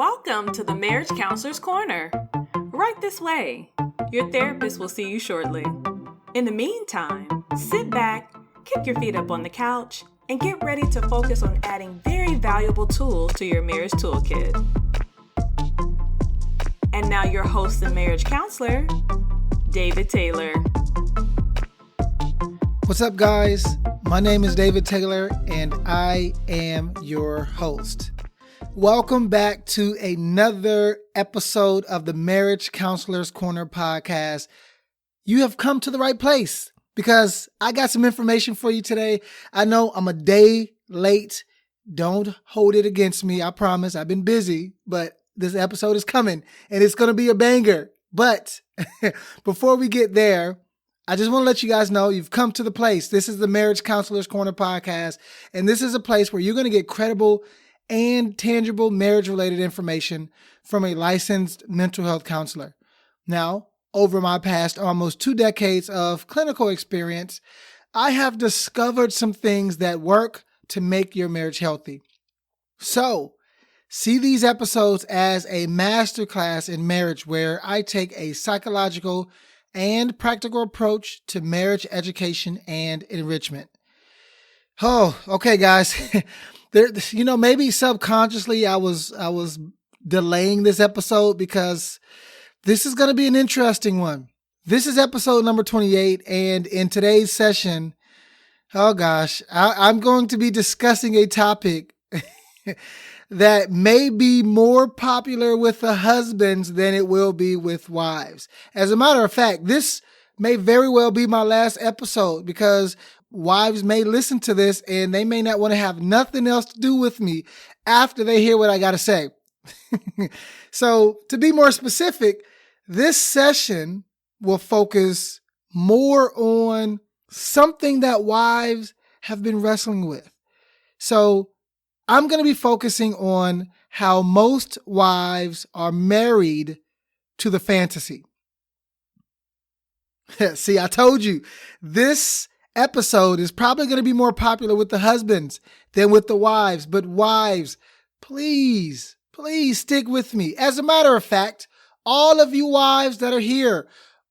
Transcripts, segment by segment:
Welcome to the Marriage Counselor's Corner. Right this way. Your therapist will see you shortly. In the meantime, sit back, kick your feet up on the couch, and get ready to focus on adding very valuable tools to your marriage toolkit. And now your host and marriage counselor, David Taylor. What's up, guys? My name is David Taylor, and I am your host. Welcome back to another episode of the Marriage Counselor's Corner podcast. You have come to the right place because I got some information for you today. I know I'm a day late. Don't hold it against me. I promise. I've been busy, but this episode is coming and it's going to be a banger. But before we get there, I just want to let you guys know you've come to the place. This is the Marriage Counselor's Corner podcast, and this is a place where you're going to get credible and tangible marriage-related information from a licensed mental health counselor. Now, over my past almost 2 decades of clinical experience, I have discovered some things that work to make your marriage healthy. So, see these episodes as a masterclass in marriage where I take a psychological and practical approach to marriage education and enrichment. Oh, okay, guys. Maybe subconsciously I was delaying this episode because this is going to be an interesting one. This is episode number 28, and in today's session, I'm going to be discussing a topic that may be more popular with the husbands than it will be with wives. As a matter of fact, this may very well be my last episode because wives may listen to this and they may not want to have nothing else to do with me after they hear what I got to say. So to be more specific, this session will focus more on something that wives have been wrestling with. So I'm going to be focusing on how most wives are married to the fantasy. See, I told you, this episode is probably going to be more popular with the husbands than with the wives. But wives, please stick with me. As a matter of fact, all of you wives that are here,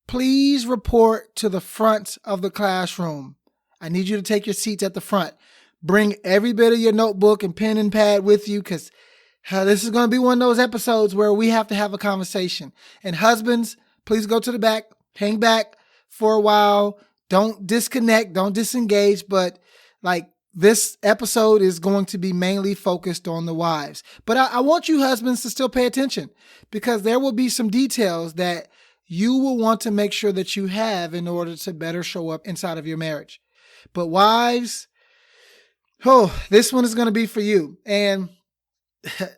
please report to the front of the classroom. I need you to take your seats at the front. Bring every bit of your notebook and pen and pad with you because this is going to be one of those episodes where we have to have a conversation. And husbands, please go to the back, hang back for a while. Don't disconnect, don't disengage, but this episode is going to be mainly focused on the wives. But I want you husbands to still pay attention because there will be some details that you will want to make sure that you have in order to better show up inside of your marriage. But wives, this one is going to be for you. And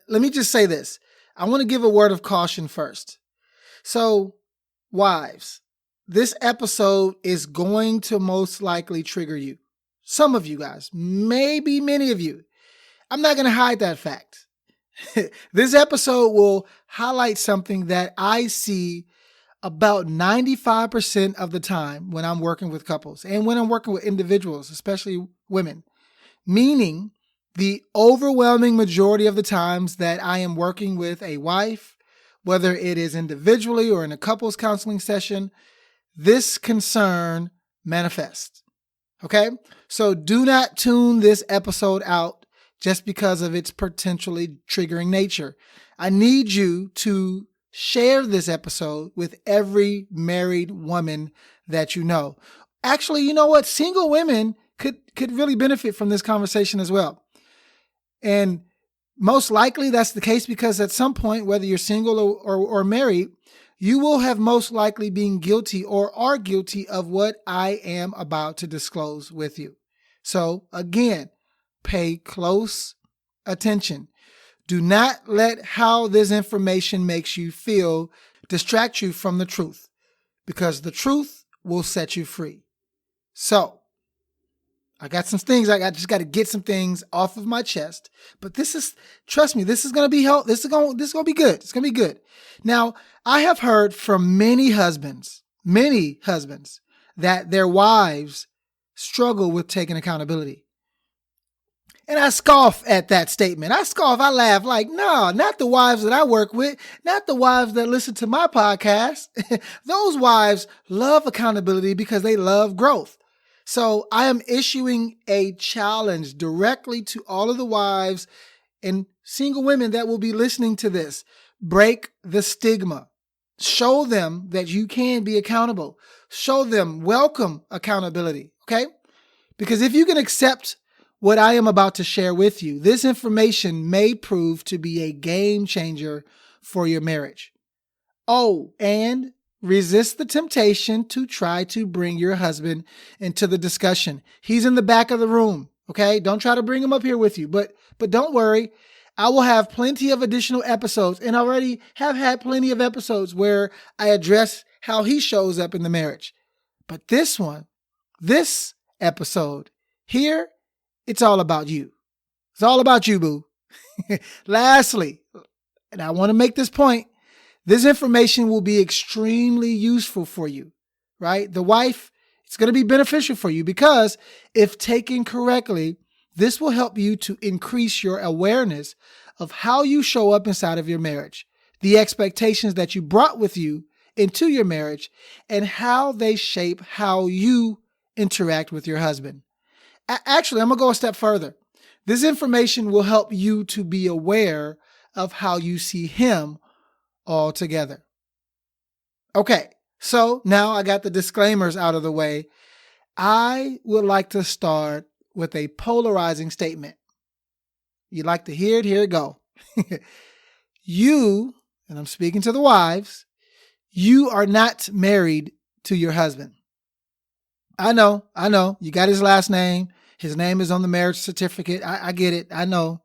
let me just say this. I want to give a word of caution first. So, wives, this episode is going to most likely trigger you. Some of you guys, maybe many of you. I'm not going to hide that fact. This episode will highlight something that I see about 95% of the time when I'm working with couples and when I'm working with individuals, especially women. Meaning the overwhelming majority of the times that I am working with a wife, whether it is individually or in a couples counseling session, this concern manifests. Okay? So do not tune this episode out just because of its potentially triggering nature. I need you to share this episode with every married woman that you know. Actually, you know what? Single women could really benefit from this conversation as well. And most likely that's the case because at some point, whether you're single or married, you will have most likely been guilty or are guilty of what I am about to disclose with you. So again, pay close attention. Do not let how this information makes you feel distract you from the truth, because the truth will set you free. So I got some things. I just got to get some things off of my chest. But trust me, this is going to be help. This is going to be good. It's going to be good. Now, I have heard from many husbands, that their wives struggle with taking accountability. And I scoff at that statement. I laugh like, no, not the wives that I work with, not the wives that listen to my podcast. Those wives love accountability because they love growth. So I am issuing a challenge directly to all of the wives and single women that will be listening to this. Break the stigma. Show them that you can be accountable. Show them welcome accountability, okay? Because if you can accept what I am about to share with you, this information may prove to be a game changer for your marriage. Oh, and resist the temptation to try to bring your husband into the discussion. He's in the back of the room, okay? Don't try to bring him up here with you, but don't worry. I will have plenty of additional episodes, and I already have had plenty of episodes where I address how he shows up in the marriage. But this episode here, it's all about you. It's all about you, boo. Lastly, and I want to make this point, this information will be extremely useful for you, right? The wife, it's going to be beneficial for you because if taken correctly, this will help you to increase your awareness of how you show up inside of your marriage, the expectations that you brought with you into your marriage, and how they shape how you interact with your husband. Actually, I'm going to go a step further. This information will help you to be aware of how you see him altogether. Okay, so now I got the disclaimers out of the way. I would like to start with a polarizing statement. You'd like to hear it? Here it go. You, and I'm speaking to the wives, you are not married to your husband. I know. You got his last name. His name is on the marriage certificate. I get it. I know.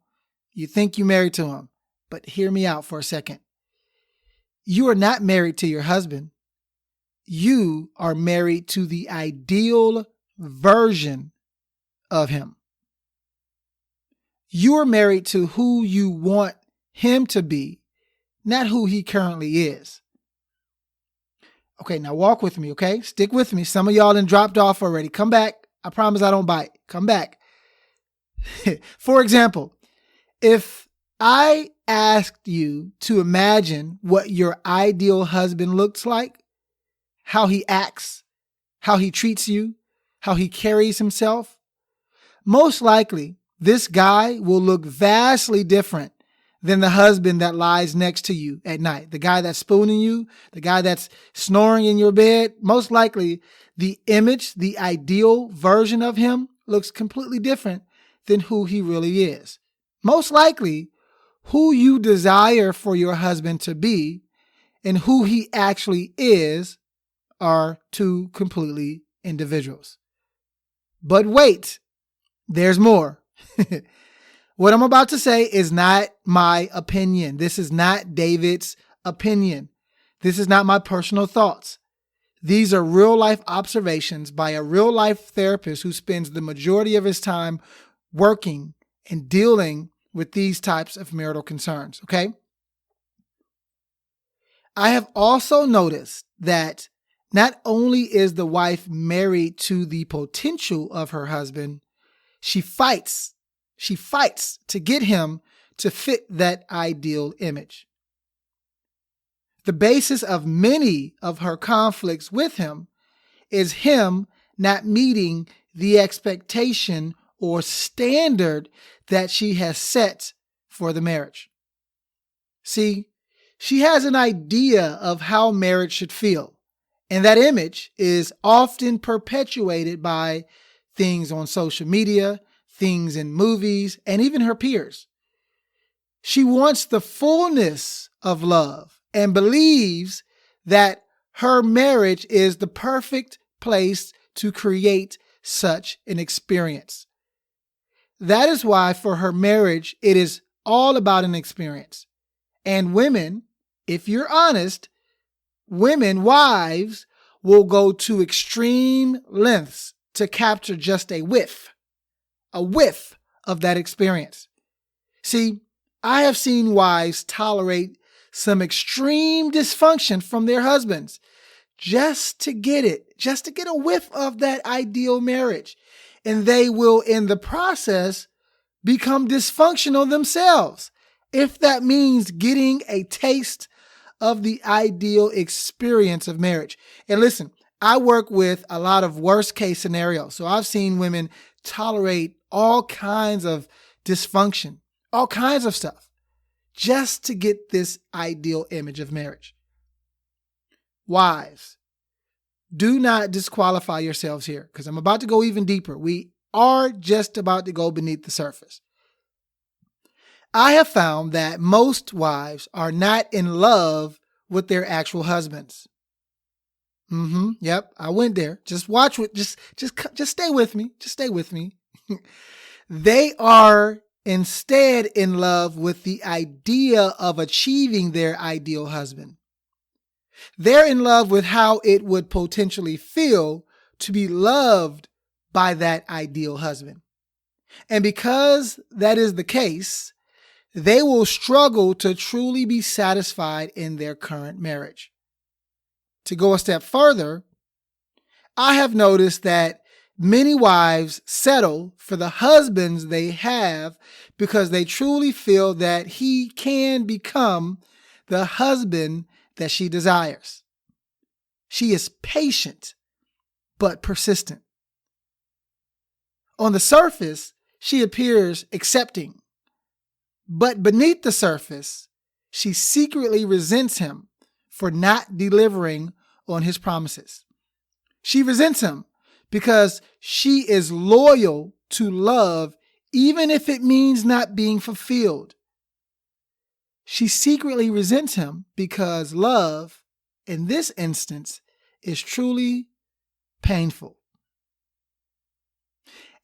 You think you're married to him. But hear me out for a second. You are not married to your husband. You are married to the ideal version of him. You are married to who you want him to be, not who he currently is. Okay, now walk with me, okay? Stick with me. Some of y'all done dropped off already. Come back. I promise I don't bite. Come back. For example, if I asked you to imagine what your ideal husband looks like, how he acts, how he treats you, how he carries himself, most likely this guy will look vastly different than the husband that lies next to you at night. The guy that's spooning you, the guy that's snoring in your bed, most likely the image, the ideal version of him looks completely different than who he really is. Most likely, who you desire for your husband to be and who he actually is are two completely individuals. But wait, there's more. What I'm about to say is not my opinion. This is not David's opinion. This is not my personal thoughts. These are real life observations by a real life therapist who spends the majority of his time working and dealing with these types of marital concerns, okay? I have also noticed that not only is the wife married to the potential of her husband, she fights to get him to fit that ideal image. The basis of many of her conflicts with him is him not meeting the expectation or standard that she has set for the marriage. See, she has an idea of how marriage should feel, and that image is often perpetuated by things on social media, things in movies, and even her peers. She wants the fullness of love and believes that her marriage is the perfect place to create such an experience. That is why for her marriage, it is all about an experience. And women, if you're honest, wives will go to extreme lengths to capture just a whiff of that experience. See, I have seen wives tolerate some extreme dysfunction from their husbands just to get a whiff of that ideal marriage. And they will, in the process, become dysfunctional themselves, if that means getting a taste of the ideal experience of marriage. And listen, I work with a lot of worst case scenarios. So I've seen women tolerate all kinds of dysfunction, all kinds of stuff, just to get this ideal image of marriage. Wives, do not disqualify yourselves here, because I'm about to go even deeper. We are just about to go beneath the surface. I have found that most wives are not in love with their actual husbands. Yep, I went there. Just watch it. Just stay with me. Just stay with me. They are instead in love with the idea of achieving their ideal husband. They're in love with how it would potentially feel to be loved by that ideal husband. And because that is the case, they will struggle to truly be satisfied in their current marriage. To go a step further, I have noticed that many wives settle for the husbands they have because they truly feel that he can become the husband that she desires. She is patient, but persistent. On the surface, she appears accepting, but beneath the surface, she secretly resents him for not delivering on his promises. She resents him because she is loyal to love, even if it means not being fulfilled. She secretly resents him because love, in this instance, is truly painful.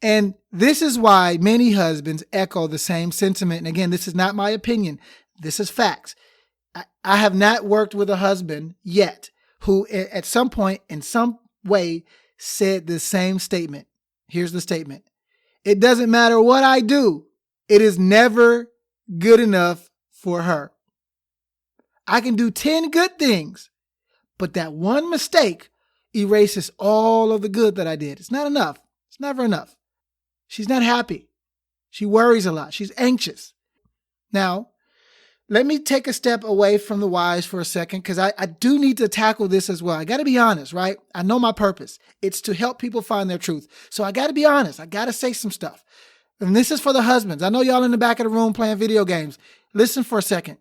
And this is why many husbands echo the same sentiment. And again, this is not my opinion. This is facts. I have not worked with a husband yet who at some point in some way said the same statement. Here's the statement. It doesn't matter what I do. It is never good enough for her. I can do 10 good things, but that one mistake erases all of the good that I did. It's not enough. It's never enough. She's not happy. She worries a lot. She's anxious. Now, let me take a step away from the wives for a second, because I do need to tackle this as well. I got to be honest, right? I know my purpose. It's to help people find their truth. So I got to be honest. I got to say some stuff. And this is for the husbands. I know y'all in the back of the room playing video games. Listen for a second.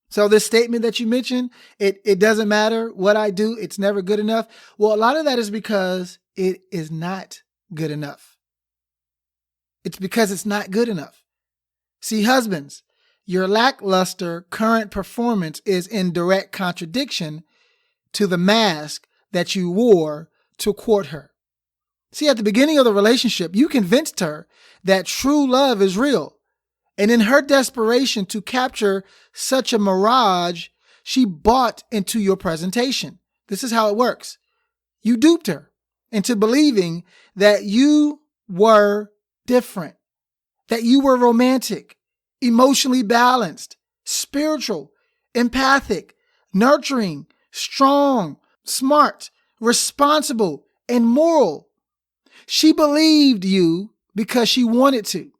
So this statement that you mentioned, it doesn't matter what I do. It's never good enough. Well, a lot of that is because it is not good enough. It's because it's not good enough. See, husbands, your lackluster current performance is in direct contradiction to the mask that you wore to court her. See, at the beginning of the relationship, you convinced her that true love is real. And in her desperation to capture such a mirage, she bought into your presentation. This is how it works. You duped her into believing that you were different, that you were romantic, emotionally balanced, spiritual, empathic, nurturing, strong, smart, responsible, and moral. She believed you because she wanted to,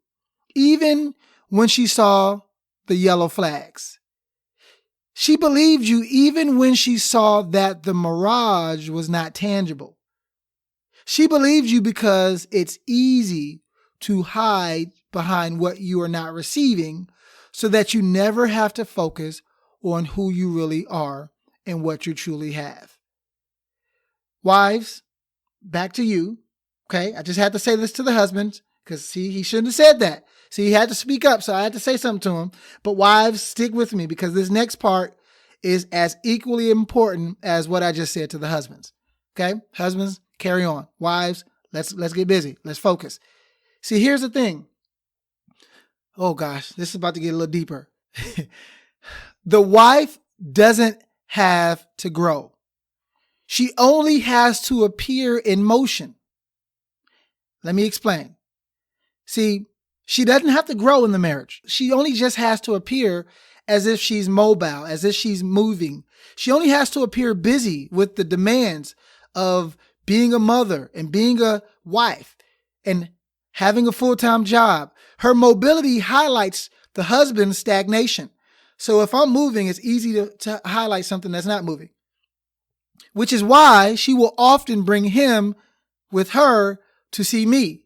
even when she saw the yellow flags. She believed you even when she saw that the mirage was not tangible. She believed you because it's easy to hide behind what you are not receiving so that you never have to focus on who you really are and what you truly have. Wives, back to you. Okay, I just had to say this to the husbands because, see, he shouldn't have said that. See, he had to speak up, so I had to say something to him. But wives, stick with me because this next part is as equally important as what I just said to the husbands. Okay, husbands, carry on. Wives, let's get busy. Let's focus. See, here's the thing. Oh gosh, this is about to get a little deeper. The wife doesn't have to grow. She only has to appear in motion. Let me explain. See, she doesn't have to grow in the marriage. She only just has to appear as if she's mobile, as if she's moving. She only has to appear busy with the demands of being a mother and being a wife and having a full-time job, Her mobility highlights the husband's stagnation. So if I'm moving, it's easy to highlight something that's not moving, which is why she will often bring him with her to see me.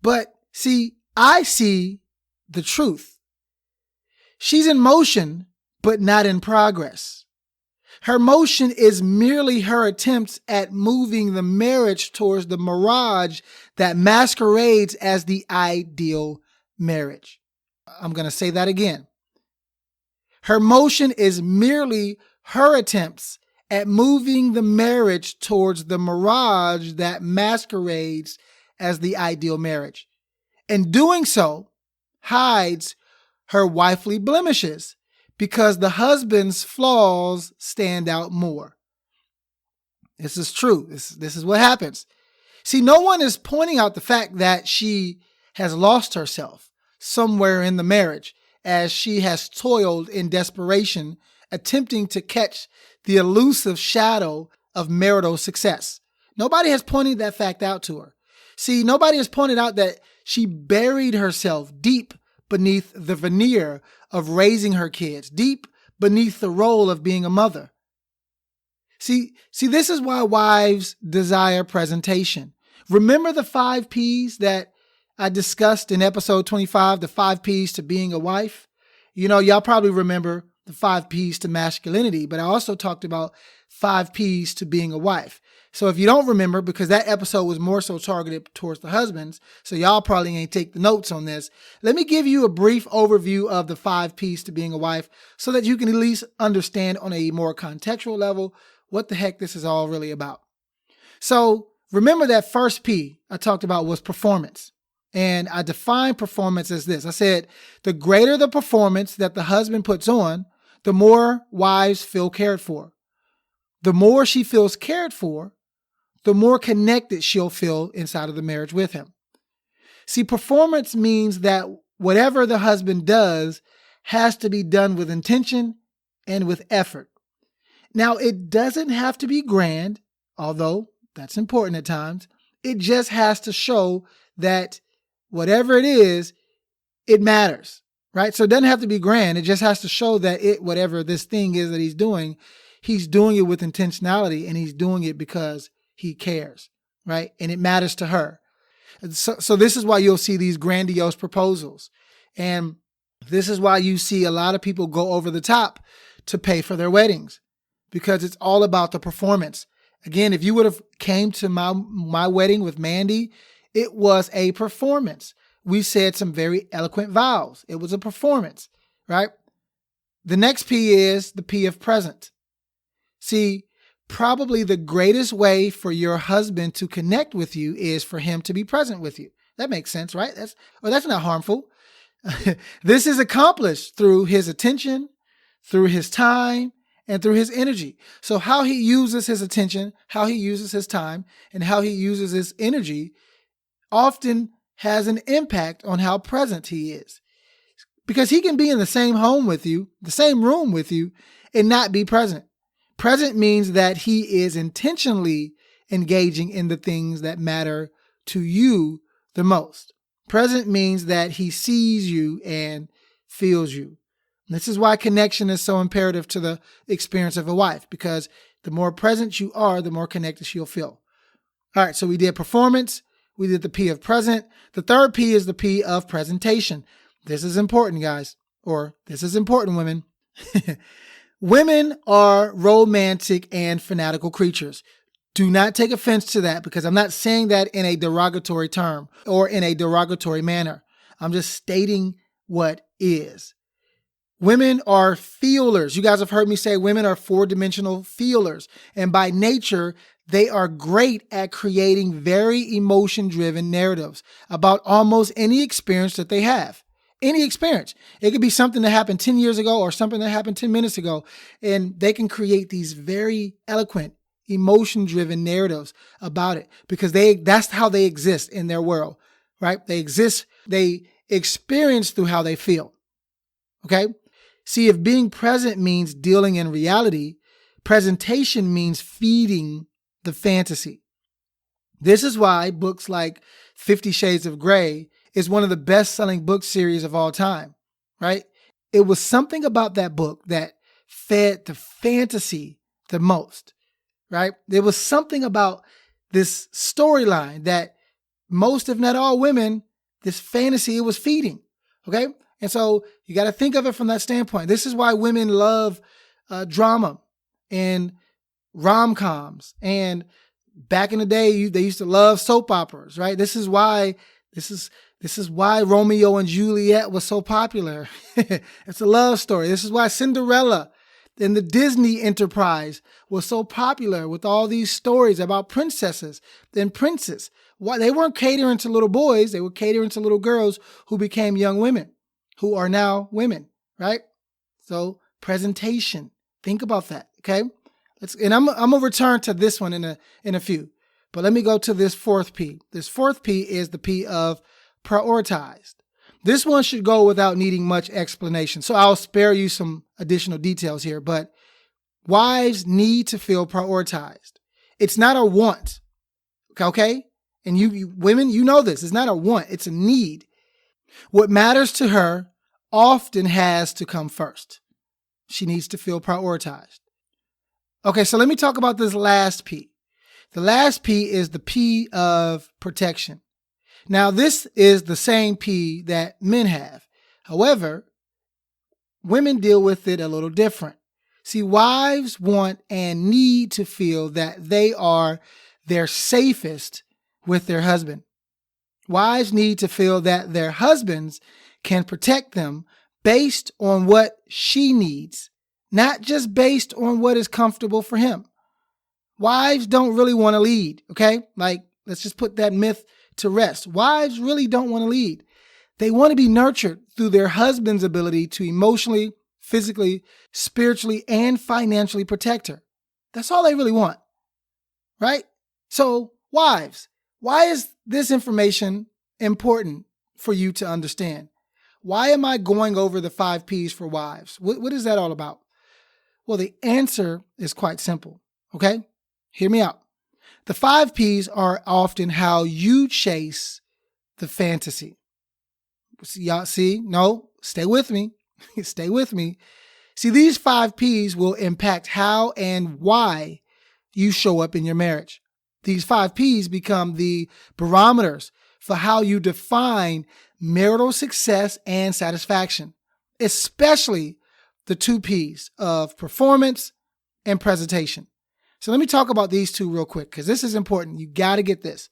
But see, I see the truth. She's in motion, but not in progress. Her motion is merely her attempts at moving the marriage towards the mirage that masquerades as the ideal marriage. I'm going to say that again. Her motion is merely her attempts at moving the marriage towards the mirage that masquerades as the ideal marriage. And doing so hides her wifely blemishes because the husband's flaws stand out more. This is true. This is what happens. See, no one is pointing out the fact that she has lost herself somewhere in the marriage as she has toiled in desperation, attempting to catch the elusive shadow of marital success. Nobody has pointed that fact out to her. See, nobody has pointed out that she buried herself deep beneath the veneer of raising her kids, deep beneath the role of being a mother. See, this is why wives desire presentation. Remember the 5 P's that I discussed in episode 25, the 5 P's to being a wife? You know, y'all probably remember the 5 P's to masculinity, but I also talked about 5 P's to being a wife. So if you don't remember, because that episode was more so targeted towards the husbands, so y'all probably ain't take the notes on this, let me give you a brief overview of the 5 P's to being a wife so that you can at least understand on a more contextual level what the heck this is all really about. So remember that first P I talked about was performance. And I defined performance as this. I said, the greater the performance that the husband puts on, the more wives feel cared for. The more she feels cared for, the more connected she'll feel inside of the marriage with him. See, performance means that whatever the husband does has to be done with intention and with effort. Now, it doesn't have to be grand, although that's important at times. It just has to show that whatever it is, it matters, right? So it doesn't have to be grand. It just has to show that whatever this thing is that he's doing it with intentionality, and he's doing it because he cares, right? And it matters to her. So this is why you'll see these grandiose proposals. And this is why you see a lot of people go over the top to pay for their weddings, because it's all about the performance. Again, if you would have came to my wedding with Mandy, it was a performance. We said some very eloquent vows. It was a performance, right? The next P is the P of present. See, probably the greatest way for your husband to connect with you is for him to be present with you. That makes sense, right? That's not harmful. This is accomplished through his attention, through his time, and through his energy. So how he uses his attention, how he uses his time, and how he uses his energy often has an impact on how present he is. Because he can be in the same home with you, the same room with you, and not be present. Present means that he is intentionally engaging in the things that matter to you the most. Present means that he sees you and feels you. This is why connection is so imperative to the experience of a wife, because the more present you are, the more connected she'll feel. All right, so we did performance. We did the P of present. The third P is the P of presentation. This is important, guys, or this is important, women. Women are romantic and fanatical creatures. Do not take offense to that, because I'm not saying that in a derogatory term or in a derogatory manner. I'm just stating what is. Women are feelers. You guys have heard me say women are 4-dimensional feelers. And by nature, they are great at creating very emotion-driven narratives about almost any experience that they have. Any experience. It could be something that happened 10 years ago or something that happened 10 minutes ago. And they can create these very eloquent, emotion-driven narratives about it, because that's how they exist in their world, right? They experience through how they feel. Okay? See, if being present means dealing in reality, presentation means feeding the fantasy. This is why books like 50 Shades of Grey is one of the best-selling book series of all time, right? It was something about that book that fed the fantasy the most, right? There was something about this storyline that most, if not all women, this fantasy it was feeding, okay? And so you got to think of it from that standpoint. This is why women love drama and rom-coms. And back in the day, they used to love soap operas, right? This is why Romeo and Juliet was so popular. It's a love story. This is why Cinderella and the Disney enterprise was so popular with all these stories about princesses and princes. Why they weren't catering to little boys, they were catering to little girls who became young women, who are now women, right? So presentation, think about that, okay? I'm gonna return to this one in a few, but let me go to this fourth P. This fourth P is the P of prioritized. This one should go without needing much explanation, so I'll spare you some additional details here, but wives need to feel prioritized. It's not a want, okay? And you women, you know this. It's not a want, it's a need. What matters to her often has to come first. She needs to feel prioritized. Okay, so let me talk about this last P. The last P is the P of protection. Now, this is the same P that men have. However, women deal with it a little different. See, wives want and need to feel that they are their safest with their husband. Wives need to feel that their husbands can protect them based on what she needs, not just based on what is comfortable for him. Wives don't really want to lead, okay? Like, let's just put that myth to rest. Wives really don't want to lead. They want to be nurtured through their husband's ability to emotionally, physically, spiritually, and financially protect her. That's all they really want, right? So, wives, why is this information important for you to understand? Why am I going over the 5 Ps for wives? What is that all about? Well, the answer is quite simple, okay? Hear me out. The 5 Ps are often how you chase the fantasy. Y'all see? No, stay with me. Stay with me. See, these 5 Ps will impact how and why you show up in your marriage. These 5 Ps become the barometers for how you define marital success and satisfaction, especially the 2 Ps of performance and presentation. So let me talk about these two real quick because this is important. You got to get this.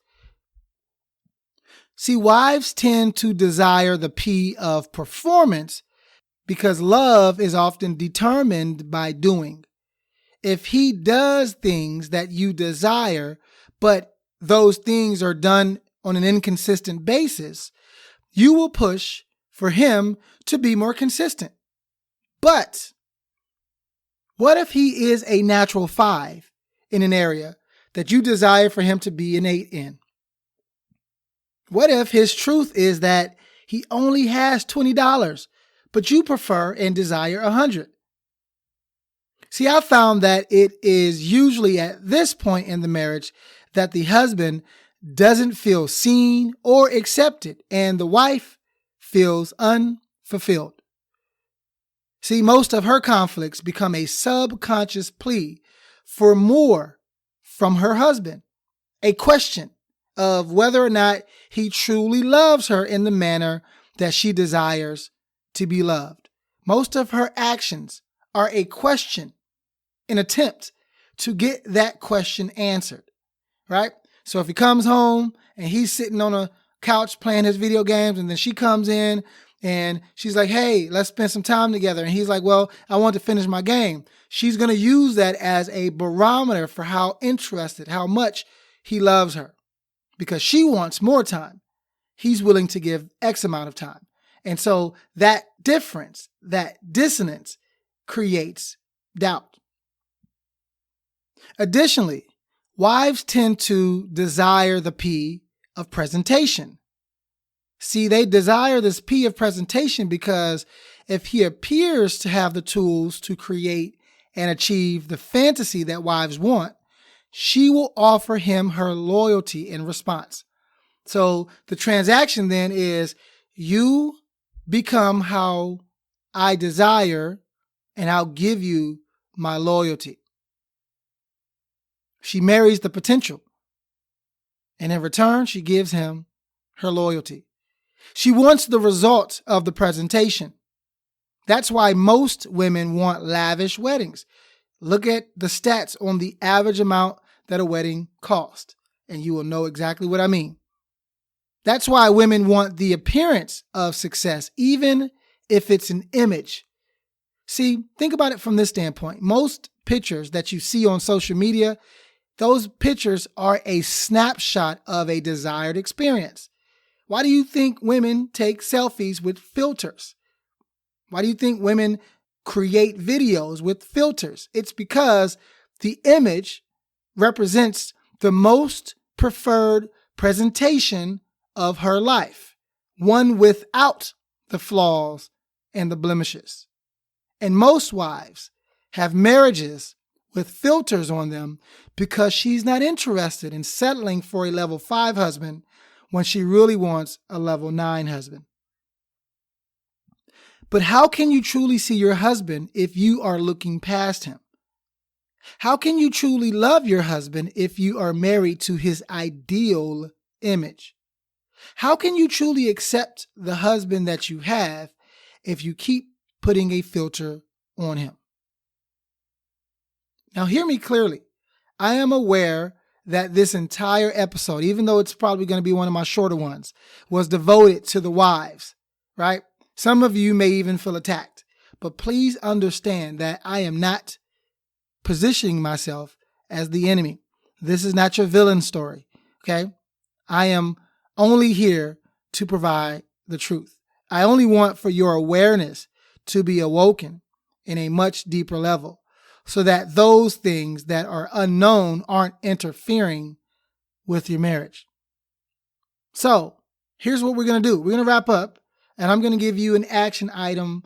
See, wives tend to desire the P of performance because love is often determined by doing. If he does things that you desire, but those things are done on an inconsistent basis, you will push for him to be more consistent. But what if he is a natural 5 in an area that you desire for him to be an 8 in? What if his truth is that he only has $20, but you prefer and desire $100? See, I found that it is usually at this point in the marriage that the husband doesn't feel seen or accepted, and the wife feels unfulfilled. See, most of her conflicts become a subconscious plea for more from her husband, a question of whether or not he truly loves her in the manner that she desires to be loved. Most of her actions are a question, an attempt to get that question answered, right? So if he comes home and he's sitting on a couch playing his video games, and then she comes in and she's like, hey, let's spend some time together. And he's like, well, I want to finish my game. She's going to use that as a barometer for how interested, how much he loves her. Because she wants more time. He's willing to give X amount of time. And so that difference, that dissonance creates doubt. Additionally, wives tend to desire the P of presentation. See, they desire this P of presentation because if he appears to have the tools to create and achieve the fantasy that wives want, she will offer him her loyalty in response. So the transaction then is you become how I desire, and I'll give you my loyalty. She marries the potential, and in return, she gives him her loyalty. She wants the result of the presentation. That's why most women want lavish weddings. Look at the stats on the average amount that a wedding costs, and you will know exactly what I mean. That's why women want the appearance of success, even if it's an image. See, think about it from this standpoint. Most pictures that you see on social media, those pictures are a snapshot of a desired experience. Why do you think women take selfies with filters? Why do you think women create videos with filters? It's because the image represents the most preferred presentation of her life, one without the flaws and the blemishes. And most wives have marriages with filters on them because she's not interested in settling for a level 5 husband when she really wants a level 9 husband. But how can you truly see your husband if you are looking past him? How can you truly love your husband if you are married to his ideal image? How can you truly accept the husband that you have if you keep putting a filter on him? Now, hear me clearly. I am aware that this entire episode, even though it's probably going to be one of my shorter ones, was devoted to the wives, right? Some of you may even feel attacked, but please understand that I am not positioning myself as the enemy. This is not your villain story, okay? I am only here to provide the truth. I only want for your awareness to be awoken in a much deeper level so that those things that are unknown aren't interfering with your marriage. So here's what we're going to do. We're going to wrap up, and I'm going to give you an action item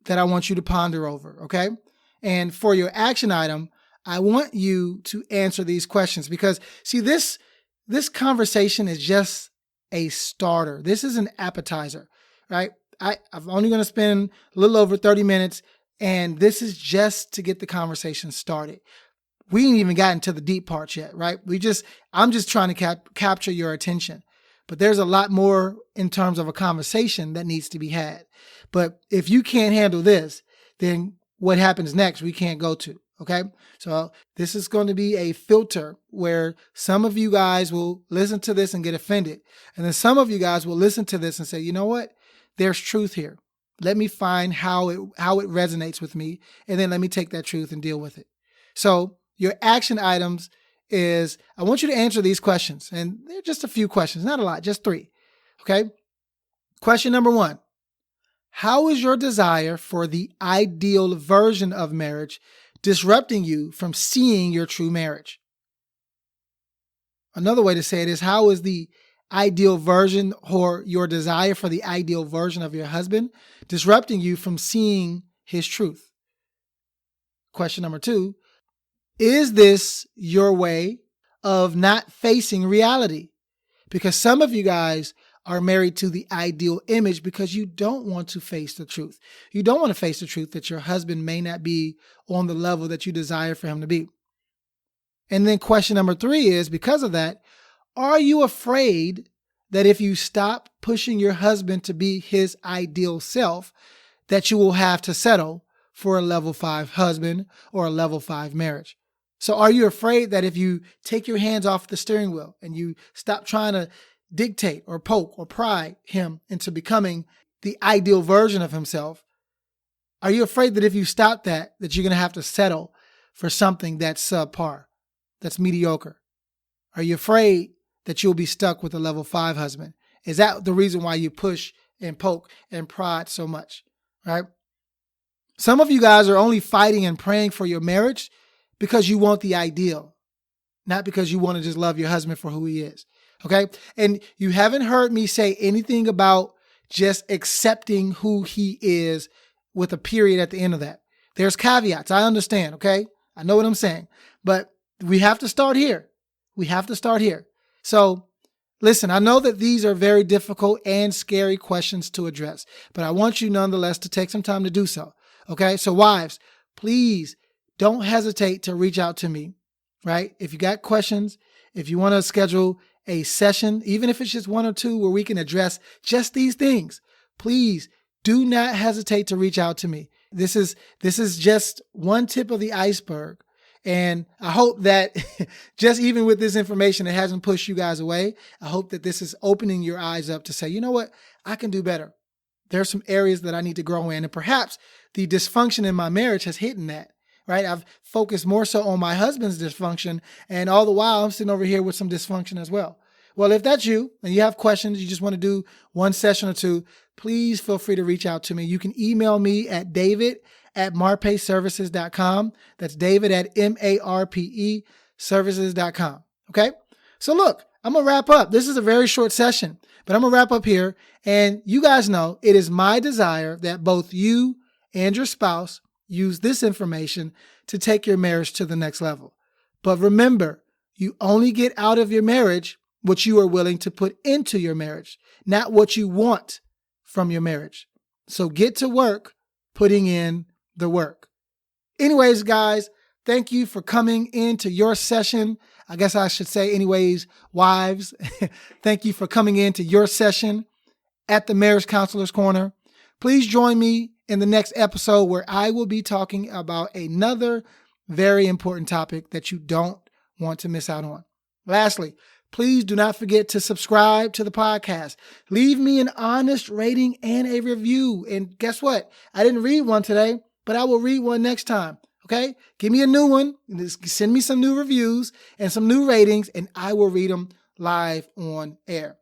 that I want you to ponder over, okay? And for your action item, I want you to answer these questions because, see, this conversation is just a starter. This is an appetizer, right? I'm only going to spend a little over 30 minutes, and this is just to get the conversation started. We ain't even gotten to the deep parts yet, right? I'm just trying to capture your attention. But there's a lot more in terms of a conversation that needs to be had. But if you can't handle this, then what happens next, we can't go to, okay? So this is going to be a filter where some of you guys will listen to this and get offended. And then some of you guys will listen to this and say, you know what? There's truth here. Let me find how it resonates with me. And then let me take that truth and deal with it. So your action items is, I want you to answer these questions. And they're just a few questions, not a lot, just 3. Okay? Question number 1. How is your desire for the ideal version of marriage disrupting you from seeing your true marriage? Another way to say it is, how is the ideal version or your desire for the ideal version of your husband disrupting you from seeing his truth? Question number 2. Is this your way of not facing reality? Because some of you guys are married to the ideal image because you don't want to face the truth. You don't want to face the truth that your husband may not be on the level that you desire for him to be. And then question number 3 is, because of that, are you afraid that if you stop pushing your husband to be his ideal self, that you will have to settle for a level 5 husband or a level 5 marriage? So are you afraid that if you take your hands off the steering wheel and you stop trying to dictate or poke or pry him into becoming the ideal version of himself, are you afraid that if you stop that you're going to have to settle for something that's subpar, that's mediocre? Are you afraid that you'll be stuck with a level 5 husband? Is that the reason why you push and poke and prod so much, right? Some of you guys are only fighting and praying for your marriage because you want the ideal, not because you want to just love your husband for who he is. Okay. And you haven't heard me say anything about just accepting who he is with a period at the end of that. There's caveats. I understand. Okay. I know what I'm saying, but we have to start here. We have to start here. So Listen, I know that these are very difficult and scary questions to address, but I want you nonetheless to take some time to do so. Okay? So wives, please don't hesitate to reach out to me, right? If you got questions, if you want to schedule a session, even if it's just one or two where we can address just these things, please do not hesitate to reach out to me. This is just one tip of the iceberg. And I hope that just even with this information, it hasn't pushed you guys away. I hope that this is opening your eyes up to say, you know what, I can do better. There are some areas that I need to grow in. And perhaps the dysfunction in my marriage has hidden that, right? I've focused more so on my husband's dysfunction. And all the while I'm sitting over here with some dysfunction as well. Well, if that's you and you have questions, you just want to do one session or two, please feel free to reach out to me. You can email me at david@marpeservices.com. That's david@MARPE services.com. Okay. So look, I'm going to wrap up. This is a very short session, but I'm going to wrap up here. And you guys know it is my desire that both you and your spouse use this information to take your marriage to the next level. But remember, you only get out of your marriage what you are willing to put into your marriage, not what you want from your marriage. So get to work putting in the work. Anyways, guys, thank you for coming into your session. I guess I should say anyways, wives, thank you for coming into your session at the Marriage Counselor's Corner. Please join me in the next episode where I will be talking about another very important topic that you don't want to miss out on. Lastly, please do not forget to subscribe to the podcast. Leave me an honest rating and a review. And guess what? I didn't read one today, but I will read one next time. Okay? Give me a new one. Send me some new reviews and some new ratings, and I will read them live on air.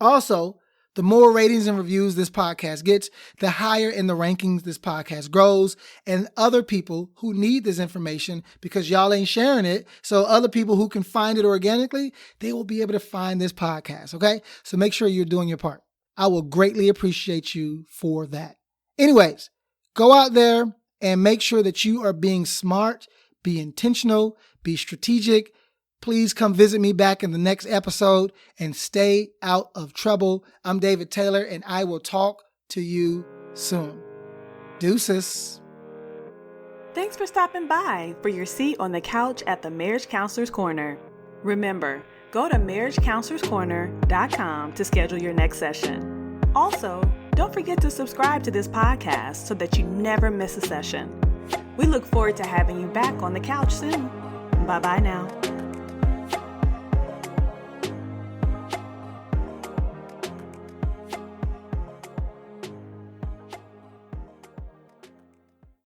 Also, the more ratings and reviews this podcast gets, the higher in the rankings this podcast grows, and other people who need this information, because y'all ain't sharing it, so other people who can find it organically, they will be able to find this podcast, okay? So make sure you're doing your part. I will greatly appreciate you for that. Anyways, go out there and make sure that you are being smart, be intentional, be strategic. Please come visit me back in the next episode and stay out of trouble. I'm David Taylor, and I will talk to you soon. Deuces. Thanks for stopping by for your seat on the couch at the Marriage Counselor's Corner. Remember, go to marriagecounselorscorner.com to schedule your next session. Also, don't forget to subscribe to this podcast so that you never miss a session. We look forward to having you back on the couch soon. Bye-bye now.